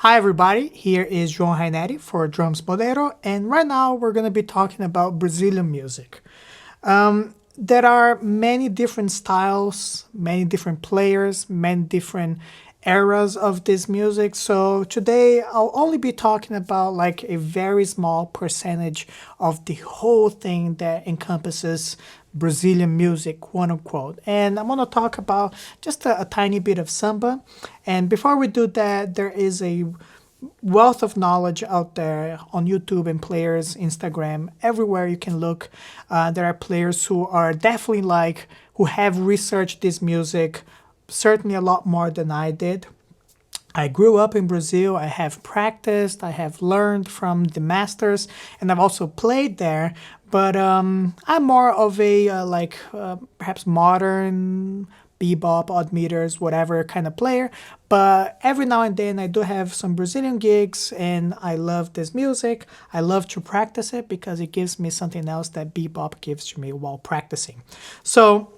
Hi everybody, here is Joao Raineri for Drums Bonedo, and right now we're going to be talking about Brazilian music. There are many different styles, many different players, many different eras of this music. So today I'll only be talking about like a very small percentage of the whole thing that encompasses Brazilian music, quote unquote. And I'm going to talk about just a tiny bit of samba. And before we do that, there is a wealth of knowledge out there on YouTube and players, Instagram, everywhere you can look. There are players who are definitely who have researched this music, certainly a lot more than I did. I grew up in Brazil. I have practiced, I have learned from the masters, and I've also played there. But I'm more of a perhaps modern bebop, odd meters, whatever kind of player. But every now and then I do have some Brazilian gigs and I love this music. I love to practice it because it gives me something else that bebop gives to me while practicing. So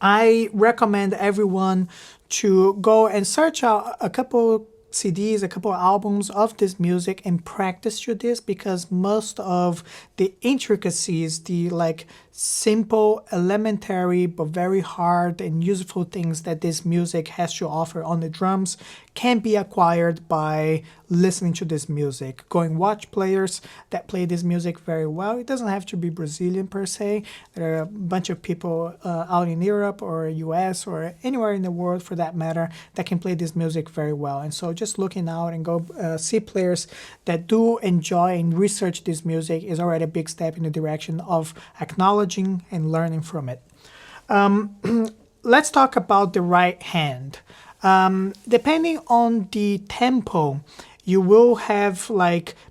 I recommend everyone to go and search out a couple CDs, a couple albums of this music and practice to this, because most of the intricacies, the simple, elementary, but very hard and useful things that this music has to offer on the drums can be acquired by listening to this music. Going watch players that play this music very well. It doesn't have to be Brazilian per se. There are a bunch of people out in Europe or US or anywhere in the world for that matter that can play this music very well. And so just looking out and go see players that do enjoy and research this music is already a big step in the direction of acknowledging and learning from it. Let's talk about the right hand. Depending on the tempo, you will have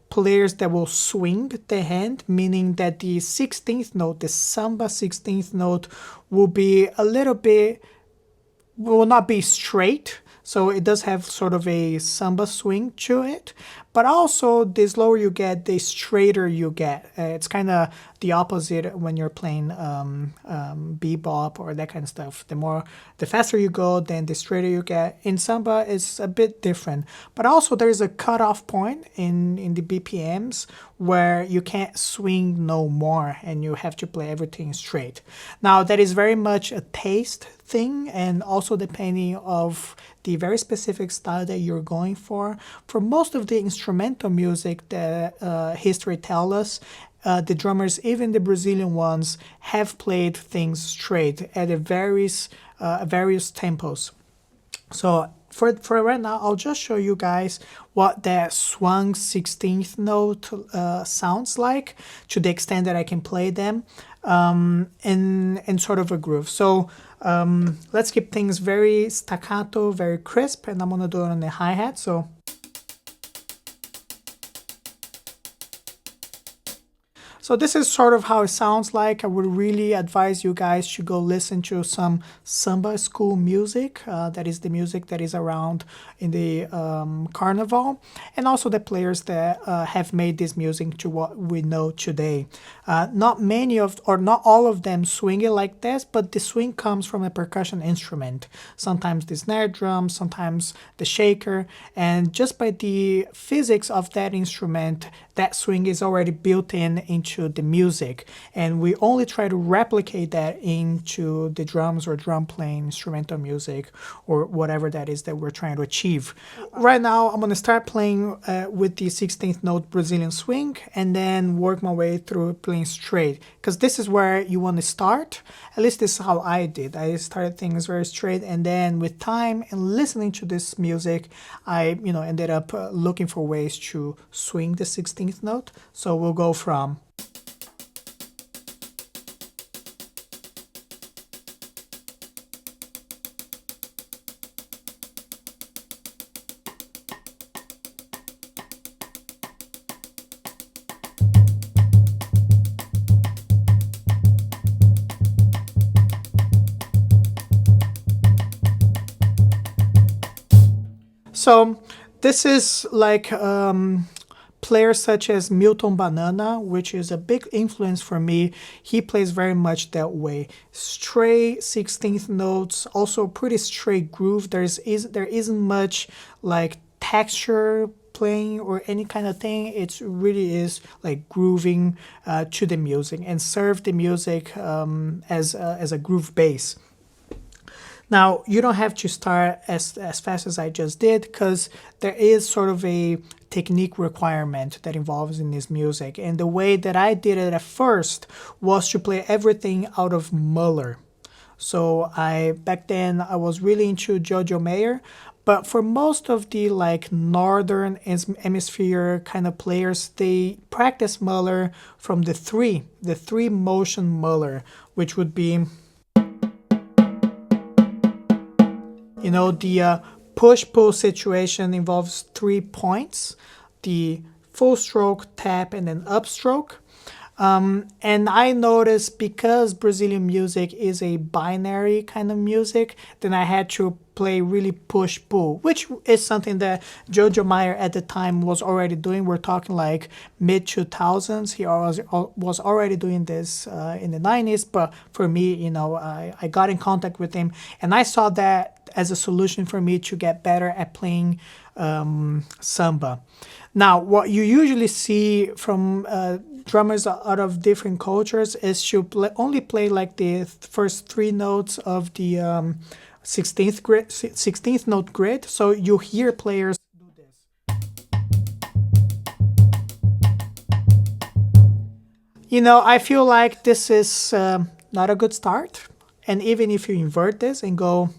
players that will swing the hand, meaning that the 16th note, the samba 16th note, will be a little bit, will not be straight. So it does have sort of a samba swing to it, but also the slower you get, the straighter you get. It's kind of the opposite when you're playing bebop or that kind of stuff. The faster you go, then the straighter you get. In samba, it's a bit different, but also there's a cutoff point in the BPMs where you can't swing no more and you have to play everything straight. Now that is very much a taste thing, and also depending of the very specific style that you're going for. For most of the instrumental music that history tells us, the drummers, even the Brazilian ones, have played things straight at various tempos. So for right now, I'll just show you guys what that swung 16th note sounds like, to the extent that I can play them in sort of a groove. So let's keep things very staccato, very crisp, and I'm gonna do it on the hi-hat. So this is sort of how it sounds like. I would really advise you guys to go listen to some samba school music. That is the music that is around in the carnival, and also the players that have made this music to what we know today. Not all of them swing it like this, but the swing comes from a percussion instrument. Sometimes the snare drum, sometimes the shaker, and just by the physics of that instrument, that swing is already built into the music, and we only try to replicate that into the drums or drum playing, instrumental music, or whatever that is that we're trying to achieve. Right now, I'm going to start playing with the 16th note Brazilian swing, and then work my way through playing straight, because this is where you want to start. At least this is how I did. I started things very straight, and then with time and listening to this music, I ended up looking for ways to swing the 16th note. So we'll go from So this is players such as Milton Banana, which is a big influence for me. He plays very much that way. Straight 16th notes, also pretty straight groove. There isn't much texture playing or any kind of thing. It really is like grooving to the music and serve the music as a groove bass. Now, you don't have to start as fast as I just did, because there is sort of a technique requirement that involves in this music. And the way that I did it at first was to play everything out of Moeller. So back then I was really into Jojo Meyer, but for most of the like northern hemisphere kind of players, they practice Moeller from the three motion Moeller, which would be, you know, the push-pull situation involves 3 points, the full stroke, tap, and then upstroke. And I noticed, because Brazilian music is a binary kind of music, then I had to play really push-pull, which is something that Jojo Meyer at the time was already doing. We're talking like mid-2000s. He was already doing this in the 90s, but for me, you know, I got in contact with him, and I saw that as a solution for me to get better at playing Samba. Now, what you usually see from drummers out of different cultures is to only play like the first 3 notes of the 16th note grid. So you hear players do this. You know, I feel like this is not a good start. And even if you invert this and go,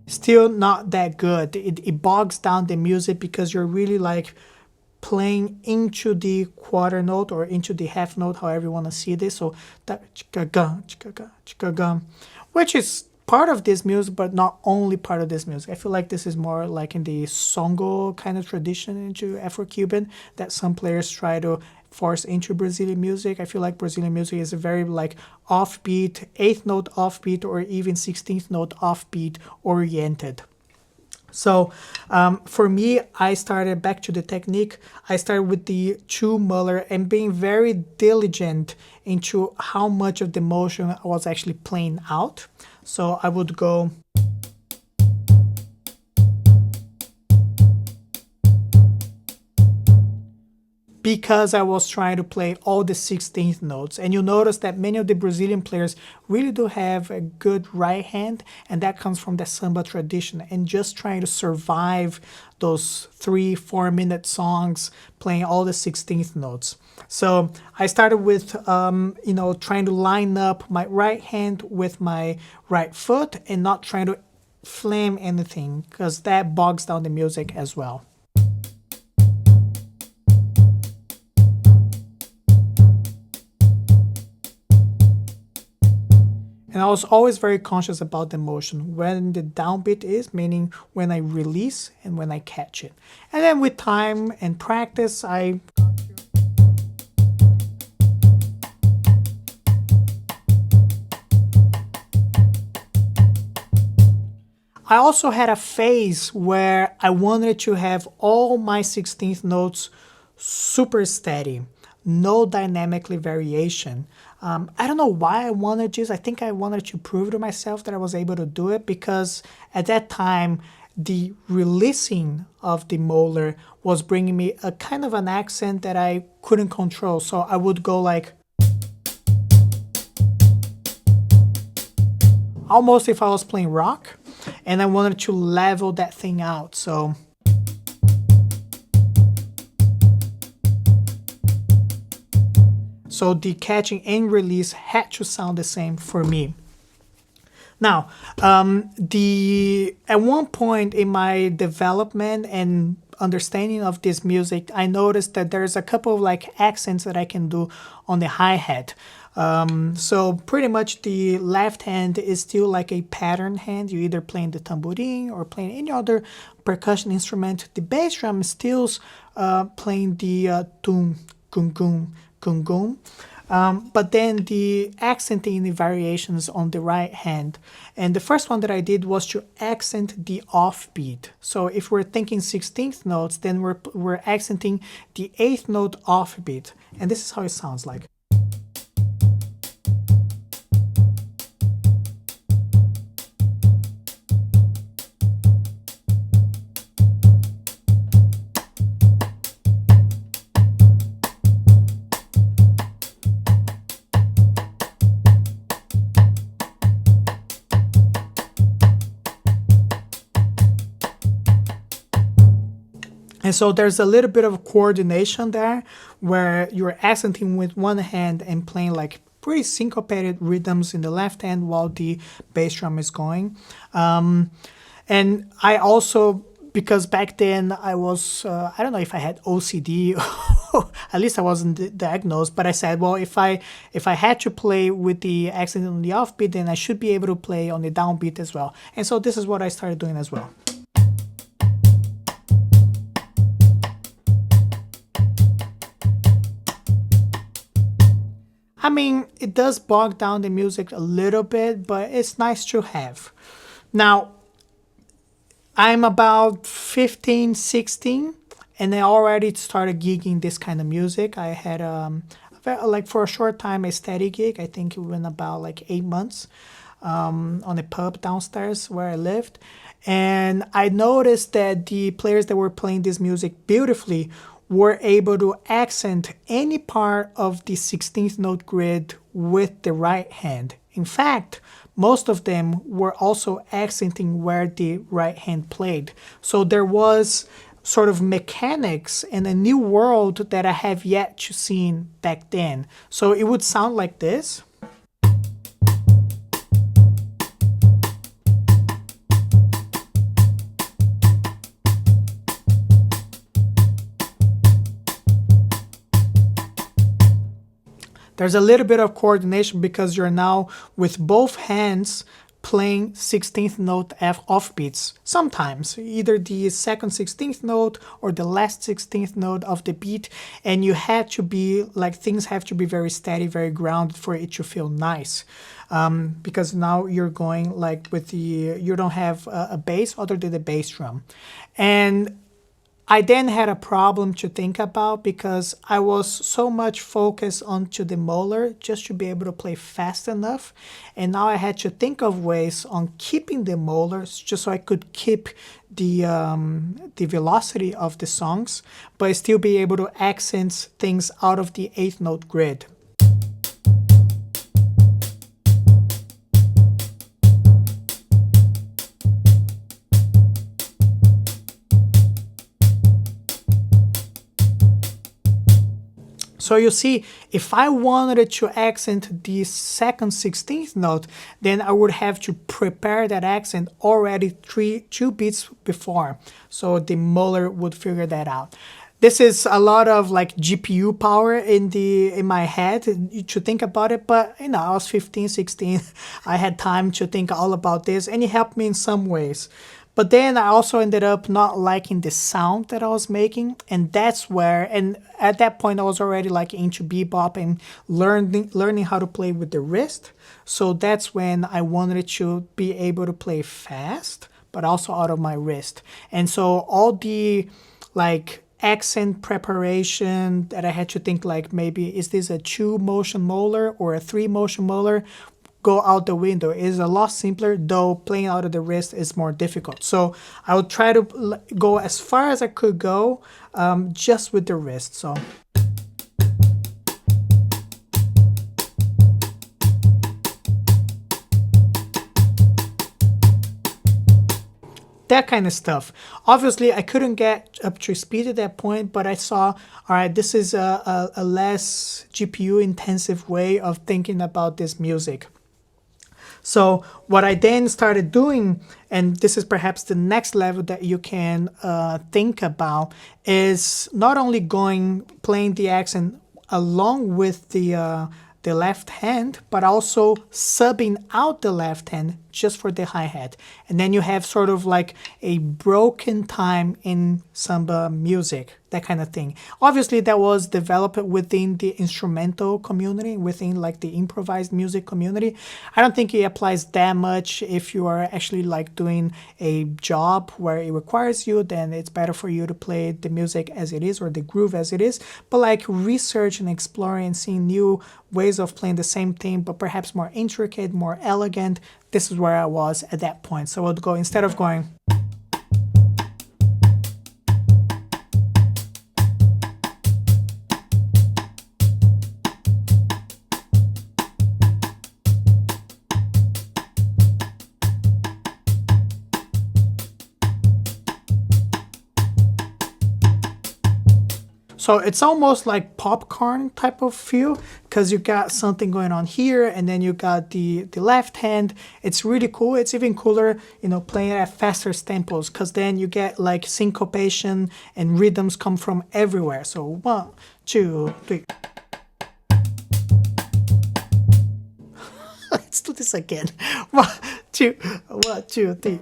still not that good. It bogs down the music, because you're really like playing into the quarter note or into the half note, however you want to see this. So that which is part of this music, but not only part of this music. I feel like this is more like in the songo kind of tradition into Afro-Cuban that some players try to force into Brazilian music. I feel like Brazilian music is a very like offbeat, 8th note offbeat, or even 16th note offbeat oriented. So for me, I started back to the technique. I started with the 2 Moeller and being very diligent into how much of the motion I was actually playing out. So I would go, because I was trying to play all the 16th notes. And you notice that many of the Brazilian players really do have a good right hand, and that comes from the samba tradition, and just trying to survive those 3-4 minute songs playing all the 16th notes. So I started with, you know, trying to line up my right hand with my right foot and not trying to flame anything, because that bogs down the music as well. And I was always very conscious about the motion, when the downbeat is, meaning when I release and when I catch it. And then with time and practice, I also had a phase where I wanted to have all my 16th notes super steady, no dynamically variation. I don't know why I wanted this. I think I wanted to prove to myself that I was able to do it, because at that time, the releasing of the Moeller was bringing me a kind of an accent that I couldn't control. So I would go like, almost if I was playing rock, and I wanted to level that thing out. So the catching and release had to sound the same for me. Now, at one point in my development and understanding of this music, I noticed that there's a couple of like accents that I can do on the hi-hat. So pretty much the left hand is still like a pattern hand. You're either playing the tamborim or playing any other percussion instrument. The bass drum is still playing the tum, gung, gung, gung, gung. But then the accenting the variations on the right hand. And the first one that I did was to accent the offbeat. So if we're thinking 16th notes, then we're accenting the 8th note offbeat. And this is how it sounds like. And so there's a little bit of coordination there where you're accenting with one hand and playing like pretty syncopated rhythms in the left hand while the bass drum is going. And I also, because back then I was, I don't know if I had OCD, at least I wasn't diagnosed, but I said, well, if I had to play with the accent on the offbeat, then I should be able to play on the downbeat as well. And so this is what I started doing as well. I mean, it does bog down the music a little bit, but it's nice to have. Now, I'm about 15, 16, and I already started gigging this kind of music. I had, like for a short time, a steady gig. I think it went about like 8 months on a pub downstairs where I lived. And I noticed that the players that were playing this music beautifully were able to accent any part of the 16th note grid with the right hand. In fact, most of them were also accenting where the right hand played. So there was sort of mechanics and a new world that I have yet to see back then. So it would sound like this. There's a little bit of coordination because you're now with both hands playing 16th note F offbeats. Sometimes either the second 16th note or the last 16th note of the beat, and you have to be like, things have to be very steady, very grounded for it to feel nice. Because now you're going like with the, you don't have a bass other than the bass drum. And I then had a problem to think about because I was so much focused onto the Moeller just to be able to play fast enough. And now I had to think of ways on keeping the Moeller just so I could keep the velocity of the songs, but still be able to accent things out of the 8th note grid. So you see, if I wanted to accent the second 16th note, then I would have to prepare that accent already 2 beats before. So the Moeller would figure that out. This is a lot of like GPU power in my head to think about it, but you know, I was 15, 16. I had time to think all about this, and it helped me in some ways. But then I also ended up not liking the sound that I was making, and that's where, and at that point I was already like into bebop and learning how to play with the wrist. So that's when I wanted to be able to play fast, but also out of my wrist. And so all the like accent preparation that I had to think like, maybe is this a 2 motion Moeller or a 3 motion Moeller, go out the window. It is a lot simpler, though playing out of the wrist is more difficult. So I would try to go as far as I could go just with the wrist. So that kind of stuff. Obviously, I couldn't get up to speed at that point, but I saw, all right, this is a less GPU intensive way of thinking about this music. So what I then started doing, and this is perhaps the next level that you can think about, is not only playing the accent along with the left hand, but also subbing out the left hand just for the hi-hat. And then you have sort of like a broken time in samba music, that kind of thing. Obviously, that was developed within the instrumental community, within like the improvised music community. I don't think it applies that much if you are actually like doing a job where it requires you, then it's better for you to play the music as it is or the groove as it is. But like research and exploring and seeing new ways of playing the same thing, but perhaps more intricate, more elegant, this is where I was at that point. So I would go, instead of going, So it's almost like popcorn type of feel, because you got something going on here, and then you got the left hand. It's really cool. It's even cooler, you know, playing at faster tempos, because then you get like syncopation and rhythms come from everywhere. So 1, 2, 3. Let's do this again. 1, 2, 1, 2, 3.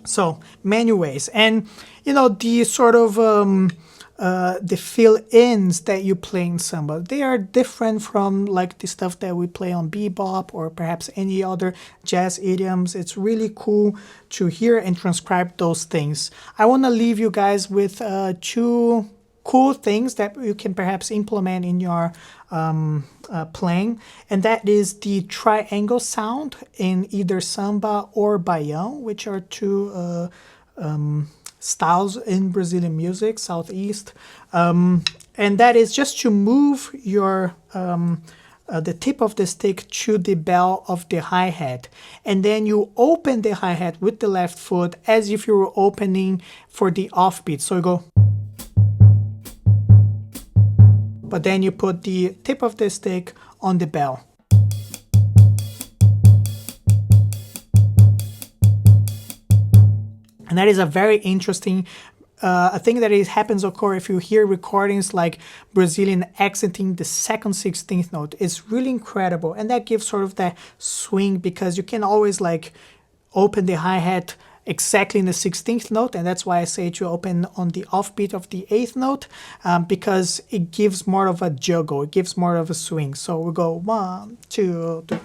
So many ways, and you know, the sort of the fill-ins that you play in samba, they are different from like the stuff that we play on bebop or perhaps any other jazz idioms. It's really cool to hear and transcribe those things. I want to leave you guys with 2 cool things that you can perhaps implement in your playing, and that is the triangle sound in either samba or baião, which are 2 styles in Brazilian music, southeast, and that is just to move your the tip of the stick to the bell of the hi-hat, and then you open the hi-hat with the left foot as if you were opening for the offbeat. So you go, but then you put the tip of the stick on the bell. And that is a very interesting thing that happens, of course, if you hear recordings like Brazilian accenting the second 16th note. It's really incredible, and that gives sort of that swing, because you can always like open the hi-hat exactly in the 16th note, and that's why I say to open on the offbeat of the 8th note, because it gives more of a juggle, it gives more of a swing. So we go 1, 2, 3.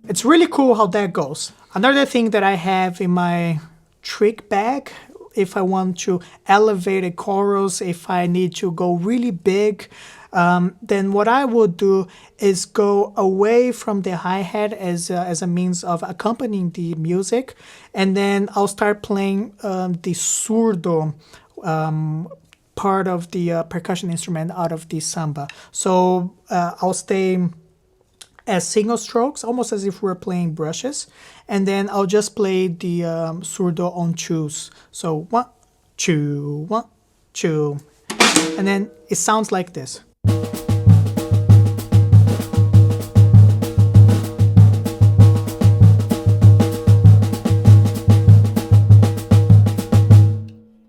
It's really cool how that goes. Another thing that I have in my trick bag, if I want to elevate a chorus, if I need to go really big, then what I would do is go away from the hi-hat as a means of accompanying the music, and then I'll start playing the surdo part of the percussion instrument out of the samba. So I'll stay as single strokes, almost as if we're playing brushes, and then I'll just play the surdo on twos. So 1, 2, 1, 2, and then it sounds like this.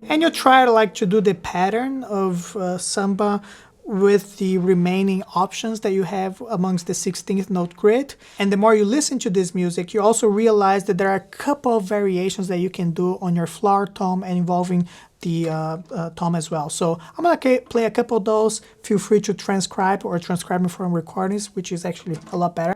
And you try to do the pattern of samba with the remaining options that you have amongst the 16th note grid. And the more you listen to this music, you also realize that there are a couple of variations that you can do on your floor tom and involving the tom as well. So I'm gonna play a couple of those. Feel free to transcribe or transcribe from recordings, which is actually a lot better.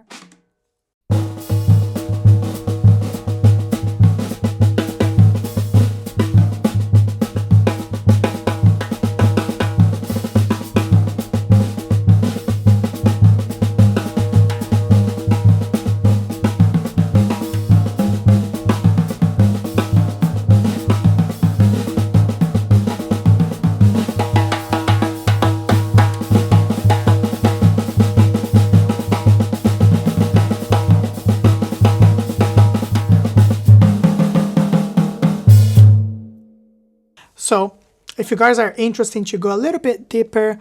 So if you guys are interested to go a little bit deeper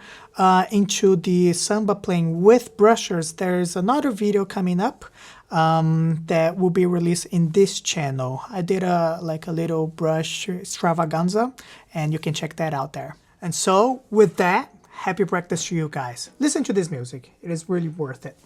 into the samba playing with brushers, there's another video coming up that will be released in this channel. I did a little brush extravaganza, and you can check that out there. And so with that, happy practice to you guys. Listen to this music. It is really worth it.